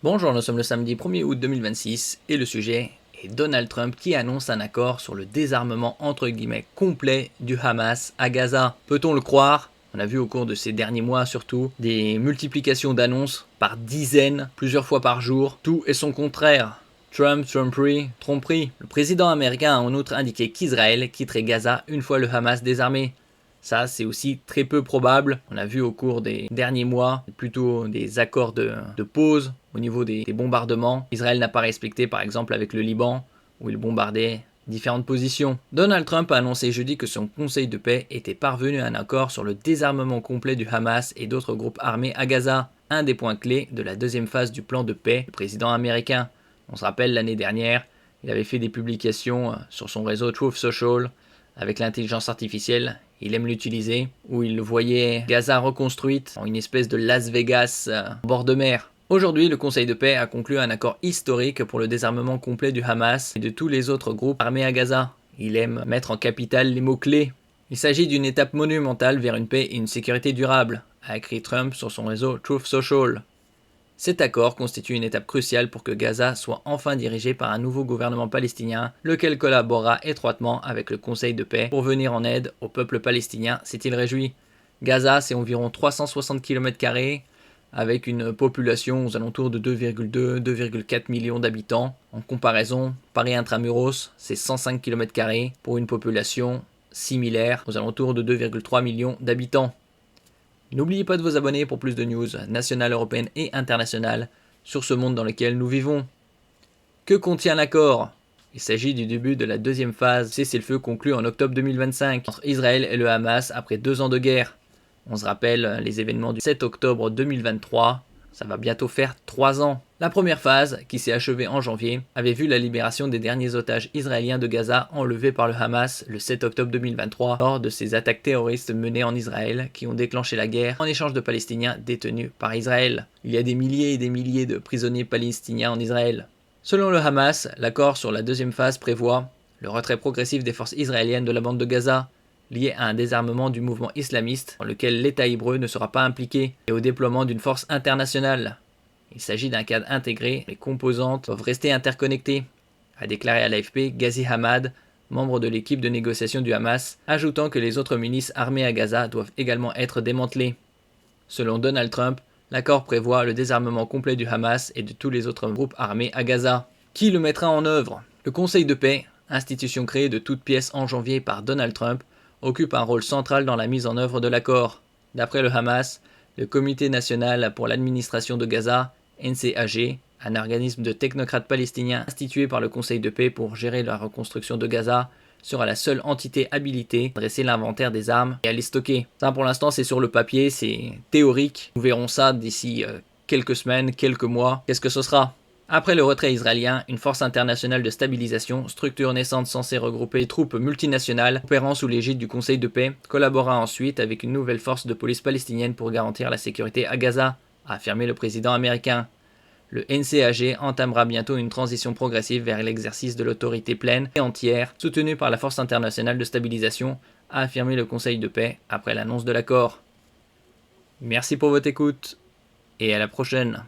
Bonjour, nous sommes le samedi 1er août 2026 et le sujet est Donald Trump qui annonce un accord sur le désarmement entre guillemets complet du Hamas à Gaza. Peut-on le croire? On a vu au cours de ces derniers mois surtout des multiplications d'annonces par dizaines, plusieurs fois par jour. Tout est son contraire. Trump, tromperie, tromperie. Le président américain a en outre indiqué qu'Israël quitterait Gaza une fois le Hamas désarmé. Ça, c'est aussi très peu probable. On a vu au cours des derniers mois plutôt des accords de pause au niveau des bombardements. Israël n'a pas respecté, par exemple, avec le Liban, où il bombardait différentes positions. Donald Trump a annoncé jeudi que son conseil de paix était parvenu à un accord sur le désarmement complet du Hamas et d'autres groupes armés à Gaza, un des points clés de la deuxième phase du plan de paix du président américain. On se rappelle, l'année dernière, il avait fait des publications sur son réseau Truth Social avec l'intelligence artificielle. Il aime l'utiliser, où il voyait Gaza reconstruite en une espèce de Las Vegas en bord de mer. Aujourd'hui, le Conseil de paix a conclu un accord historique pour le désarmement complet du Hamas et de tous les autres groupes armés à Gaza. Il aime mettre en capitale les mots-clés. Il s'agit d'une étape monumentale vers une paix et une sécurité durable, a écrit Trump sur son réseau Truth Social. Cet accord constitue une étape cruciale pour que Gaza soit enfin dirigé par un nouveau gouvernement palestinien, lequel collaborera étroitement avec le Conseil de paix pour venir en aide au peuple palestinien, s'est-il réjoui. Gaza, c'est environ 360 km², avec une population aux alentours de 2,2-2,4 millions d'habitants. En comparaison, Paris intramuros, c'est 105 km² pour une population similaire aux alentours de 2,3 millions d'habitants. N'oubliez pas de vous abonner pour plus de news nationales, européennes et internationales sur ce monde dans lequel nous vivons. Que contient l'accord? Il s'agit du début de la deuxième phase cessez-le-feu conclu en octobre 2025 entre Israël et le Hamas après 2 ans de guerre. On se rappelle les événements du 7 octobre 2023, ça va bientôt faire 3 ans. La première phase, qui s'est achevée en janvier, avait vu la libération des derniers otages israéliens de Gaza enlevés par le Hamas le 7 octobre 2023 lors de ces attaques terroristes menées en Israël qui ont déclenché la guerre en échange de Palestiniens détenus par Israël. Il y a des milliers et des milliers de prisonniers palestiniens en Israël. Selon le Hamas, l'accord sur la deuxième phase prévoit le retrait progressif des forces israéliennes de la bande de Gaza, lié à un désarmement du mouvement islamiste dans lequel l'État hébreu ne sera pas impliqué, et au déploiement d'une force internationale. Il s'agit d'un cadre intégré, les composantes doivent rester interconnectées, a déclaré à l'AFP Ghazi Hamad, membre de l'équipe de négociation du Hamas, ajoutant que les autres milices armées à Gaza doivent également être démantelées. Selon Donald Trump, l'accord prévoit le désarmement complet du Hamas et de tous les autres groupes armés à Gaza. Qui le mettra en œuvre? Le Conseil de paix, institution créée de toutes pièces en janvier par Donald Trump, occupe un rôle central dans la mise en œuvre de l'accord. D'après le Hamas, le Comité national pour l'administration de Gaza, NCAG, un organisme de technocrates palestiniens institué par le Conseil de paix pour gérer la reconstruction de Gaza, sera la seule entité habilitée à dresser l'inventaire des armes et à les stocker. Ça, pour l'instant, c'est sur le papier, c'est théorique. Nous verrons ça d'ici quelques semaines, quelques mois. Qu'est-ce que ce sera? Après le retrait israélien, une force internationale de stabilisation, structure naissante censée regrouper les troupes multinationales opérant sous l'égide du Conseil de paix, collabora ensuite avec une nouvelle force de police palestinienne pour garantir la sécurité à Gaza, a affirmé le président américain. Le NCAG entamera bientôt une transition progressive vers l'exercice de l'autorité pleine et entière, soutenue par la force internationale de stabilisation, a affirmé le Conseil de paix après l'annonce de l'accord. Merci pour votre écoute et à la prochaine.